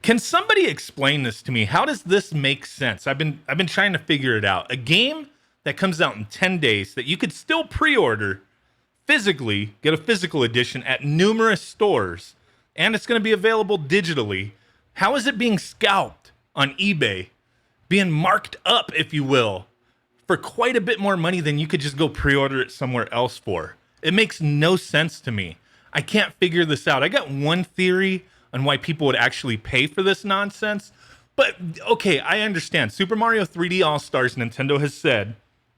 Can somebody explain this to me? How does this make sense? I've been trying to figure it out. A game that comes out in 10 days that you could still pre-order physically, get a physical edition at numerous stores, and it's going to be available digitally. How is it being scalped on eBay, being marked up, if you will, for quite a bit more money than you could just go pre-order it somewhere else for? It makes no sense to me. I can't figure this out. I got one theory on why people would actually pay for this nonsense. But okay, I understand. Super Mario 3D All-Stars, Nintendo has said,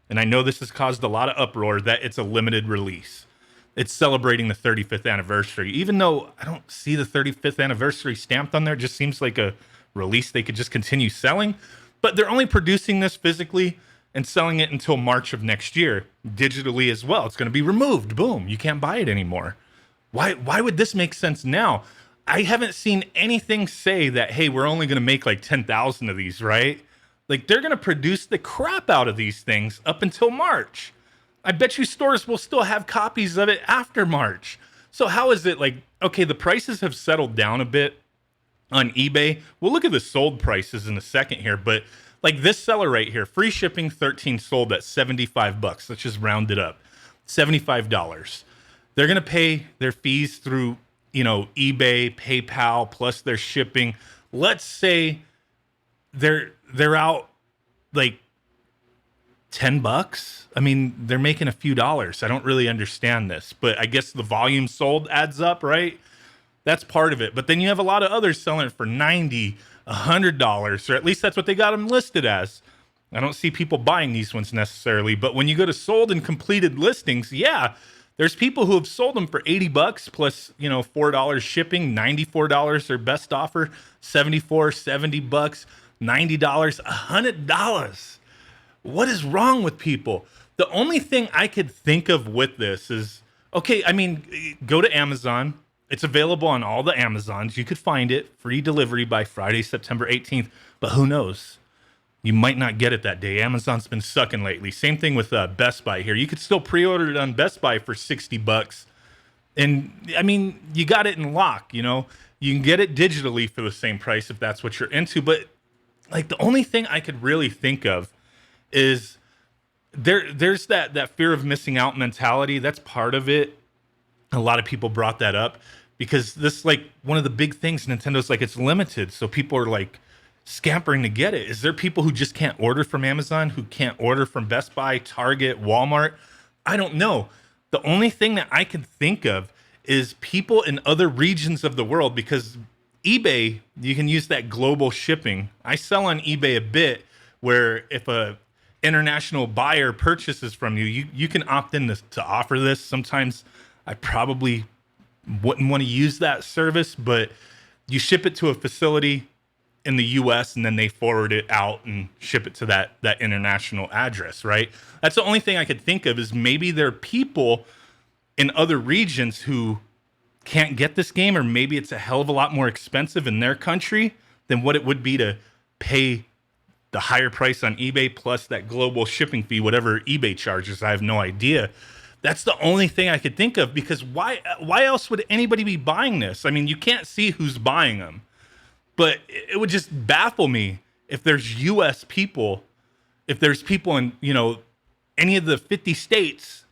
and I know this has caused a lot of uproar, that it's a limited release. It's celebrating the 35th anniversary. Even though I don't see the 35th anniversary stamped on there, it just seems like a release they could just continue selling. But they're only producing this physically and selling it until March of next year, digitally as well. It's going to be removed. Boom, you can't buy it anymore. Why would this make sense now? I haven't seen anything say that, hey, we're only going to make like 10,000 of these, right? Like, they're going to produce the crap out of these things up until March. I bet you stores will still have copies of it after March. So how is it like, okay, the prices have settled down a bit on eBay. We'll look at the sold prices in a second here, but like this seller right here, free shipping, 13 sold at 75 bucks. Let's just round it up. $75. They're going to pay their fees through, eBay, PayPal, plus their shipping. Let's say they're out like 10 bucks. I mean, they're making a few dollars. I don't really understand this, but I guess the volume sold adds up, right? That's part of it. But then you have a lot of others selling it for $90, $100, or at least that's what they got them listed as. I don't see people buying these ones necessarily, but when you go to sold and completed listings, yeah, there's people who have sold them for 80 bucks plus, $4 shipping, $94 their best offer, 74, 70 bucks, $90, $100. What is wrong with people? The only thing I could think of with this is, okay, I mean, go to Amazon. It's available on all the Amazons. You could find it, free delivery by Friday, September 18th, but who knows? You might not get it that day. Amazon's been sucking lately. Same thing with Best Buy here. You could still pre-order it on Best Buy for 60 bucks. And I mean, you got it in lock, You can get it digitally for the same price if that's what you're into. But like the only thing I could really think of is there's that fear of missing out mentality. That's part of it. A lot of people brought that up because this, like, one of the big things, Nintendo's like, it's limited. So people are like scampering to get it. Is there people who just can't order from Amazon, who can't order from Best Buy, Target, Walmart? I don't know. The only thing that I can think of is people in other regions of the world, because eBay, you can use that global shipping. I sell on eBay a bit where if a international buyer purchases from you, you can opt in to offer this. Sometimes I probably wouldn't want to use that service, but you ship it to a facility in the US and then they forward it out and ship it to that international address, right? That's the only thing I could think of, is maybe there are people in other regions who can't get this game, or maybe it's a hell of a lot more expensive in their country than what it would be to pay the higher price on eBay plus that global shipping fee, whatever eBay charges. I have no idea. That's the only thing I could think of, because why else would anybody be buying this? I mean, you can't see who's buying them, but it would just baffle me if there's US people, if there's people in, any of the 50 states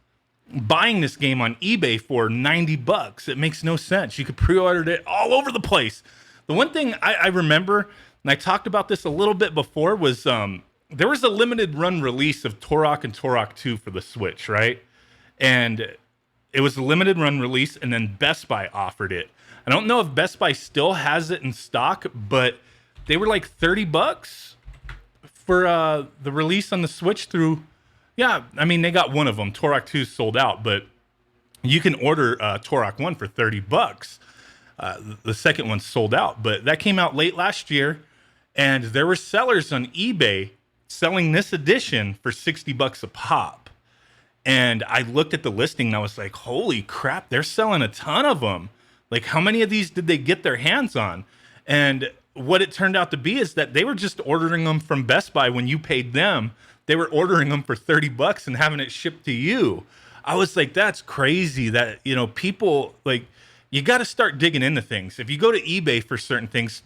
buying this game on eBay for 90 bucks. It makes no sense. You could pre-order it all over the place. The one thing I remember, and I talked about this a little bit before, was there was a limited run release of Turok and Turok 2 for the Switch, right? And it was a limited run release, and then Best Buy offered it. I don't know if Best Buy still has it in stock, but they were like 30 bucks for the release on the Switch through, yeah, I mean, they got one of them. Turok 2 sold out, but you can order Turok 1 for 30 bucks. The second one sold out, but that came out late last year, and there were sellers on eBay selling this edition for 60 bucks a pop. And I looked at the listing and I was like, holy crap, they're selling a ton of them. Like, how many of these did they get their hands on? And what it turned out to be is that they were just ordering them from Best Buy when you paid them. They were ordering them for 30 bucks and having it shipped to you. I was like, that's crazy that, people, like, you got to start digging into things. If you go to eBay for certain things,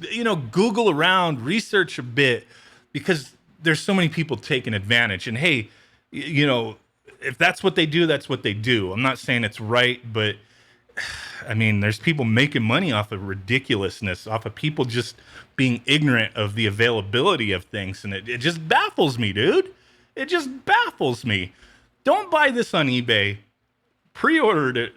Google around, research a bit, because there's so many people taking advantage. And hey, if that's what they do, that's what they do. I'm not saying it's right, but I mean, there's people making money off of ridiculousness, off of people just being ignorant of the availability of things. And it just baffles me, dude. It just baffles me. Don't buy this on eBay. Pre-order.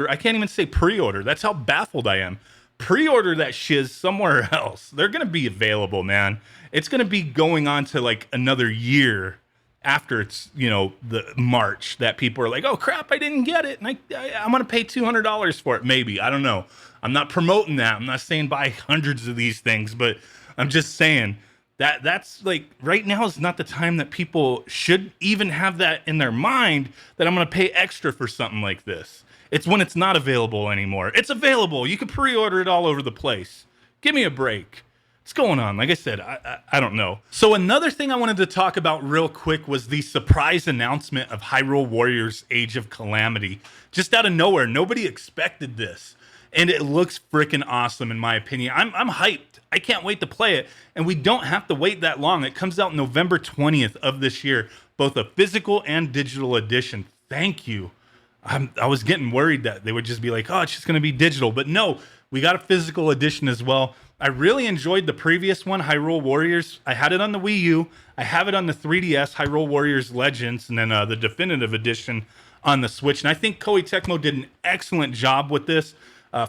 I can't even say pre-order. That's how baffled I am. Pre-order that shiz somewhere else. They're going to be available, man. It's going to be going on to like another year after it's, the March that people are like, oh crap, I didn't get it. And I'm going to pay $200 for it. Maybe. I don't know. I'm not promoting that. I'm not saying buy hundreds of these things, but I'm just saying that's like right now is not the time that people should even have that in their mind that I'm going to pay extra for something like this. It's when it's not available anymore. It's available. You can pre-order it all over the place. Give me a break. What's going on? Like I said, I don't know. So another thing I wanted to talk about real quick was the surprise announcement of Hyrule Warriors Age of Calamity. Just out of nowhere. Nobody expected this. And it looks freaking awesome in my opinion. I'm hyped. I can't wait to play it. And we don't have to wait that long. It comes out November 20th of this year, both a physical and digital edition. Thank you. I was getting worried that they would just be like, oh, it's just going to be digital. But no, we got a physical edition as well. I really enjoyed the previous one, Hyrule Warriors. I had it on the Wii U. I have it on the 3DS, Hyrule Warriors Legends, and then the definitive edition on the Switch. And I think Koei Tecmo did an excellent job with this.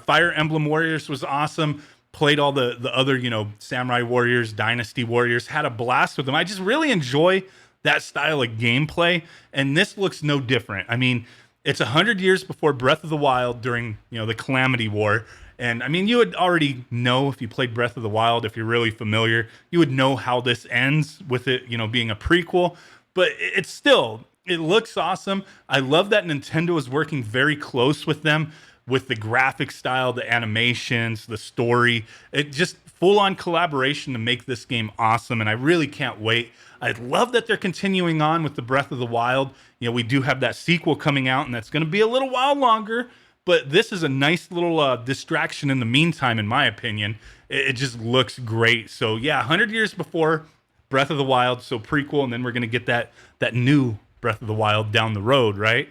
Fire Emblem Warriors was awesome. Played all the other, Samurai Warriors, Dynasty Warriors. Had a blast with them. I just really enjoy that style of gameplay. And this looks no different. I mean, it's 100 years before Breath of the Wild during, the Calamity War. And I mean, you would already know if you played Breath of the Wild, if you're really familiar, you would know how this ends with it, being a prequel. But it's still, it looks awesome. I love that Nintendo is working very close with them with the graphic style, the animations, the story. It just full-on collaboration to make this game awesome, and I really can't wait. I love that they're continuing on with the Breath of the Wild. We do have that sequel coming out, and that's going to be a little while longer, but this is a nice little distraction in the meantime, in my opinion. It just looks great. So yeah, 100 years before Breath of the Wild, so prequel, and then we're going to get that new Breath of the Wild down the road, right?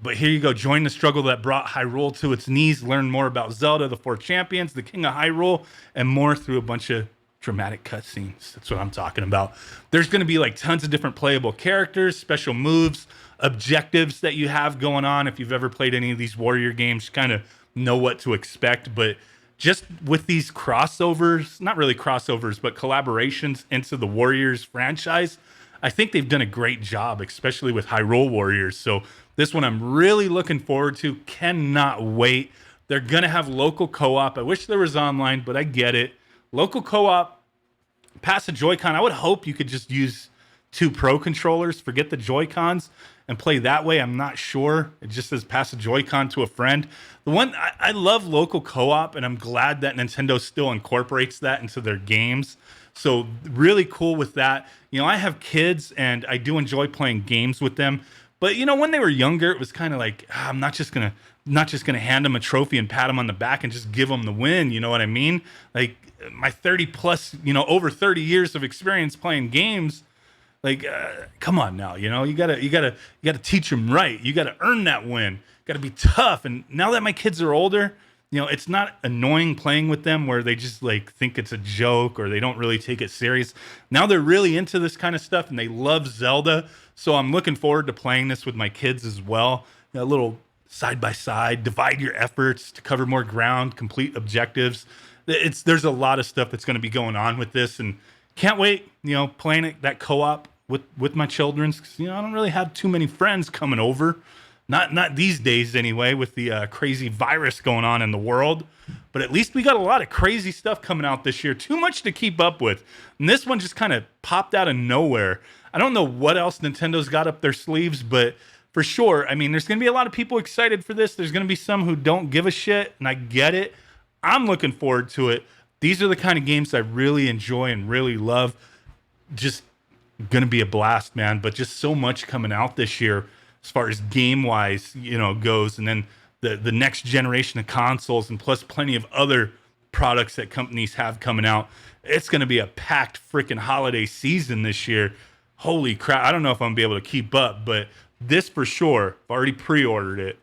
But here you go. Join the struggle that brought Hyrule to its knees. Learn more about Zelda, the Four Champions, the King of Hyrule, and more through a bunch of dramatic cutscenes. That's what I'm talking about. There's going to be like tons of different playable characters, special moves, objectives that you have going on. If you've ever played any of these warrior games, you kind of know what to expect. But just with these crossovers, not really crossovers, but collaborations into the Warriors franchise, I think they've done a great job, especially with Hyrule Warriors. So this one I'm really looking forward to. Cannot wait. They're going to have local co-op. I wish there was online, but I get it. Local co-op, pass a Joy-Con. I would hope you could just use 2 Pro controllers, forget the Joy-Cons, and play that way. I'm not sure. It just says pass a Joy-Con to a friend. The one, I love local co-op, and I'm glad that Nintendo still incorporates that into their games. So really cool with that. I have kids, and I do enjoy playing games with them. But when they were younger, it was kind of like, I'm not just gonna hand them a trophy and pat them on the back and just give them the win. You know what I mean? Like my 30 plus, over 30 years of experience playing games. Like, come on now, you gotta teach them right. You gotta earn that win. Gotta be tough. And now that my kids are older, it's not annoying playing with them where they just like think it's a joke or they don't really take it serious. Now they're really into this kind of stuff and they love Zelda. So I'm looking forward to playing this with my kids as well. A little side by side, divide your efforts to cover more ground, complete objectives. There's a lot of stuff that's going to be going on with this, and can't wait. Playing it that co-op with my children. Cause, I don't really have too many friends coming over. Not these days anyway, with the crazy virus going on in the world. But at least we got a lot of crazy stuff coming out this year. Too much to keep up with. And this one just kind of popped out of nowhere. I don't know what else Nintendo's got up their sleeves, but for sure, I mean, there's going to be a lot of people excited for this. There's going to be some who don't give a shit, and I get it. I'm looking forward to it. These are the kind of games I really enjoy and really love. Just going to be a blast, man. But just so much coming out this year as far as game-wise, goes. And then the next generation of consoles, and plus plenty of other products that companies have coming out. It's going to be a packed freaking holiday season this year. Holy crap. I don't know if I'm going to be able to keep up, but this for sure, I've already pre-ordered it.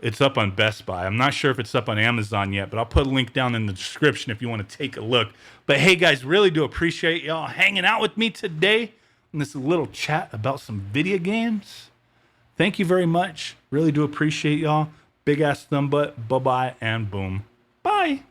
It's up on Best Buy. I'm not sure if it's up on Amazon yet, but I'll put a link down in the description if you want to take a look. But hey, guys, really do appreciate y'all hanging out with me today in this little chat about some video games. Thank you very much. Really do appreciate y'all. Big ass thumb butt. Bye-bye and boom. Bye.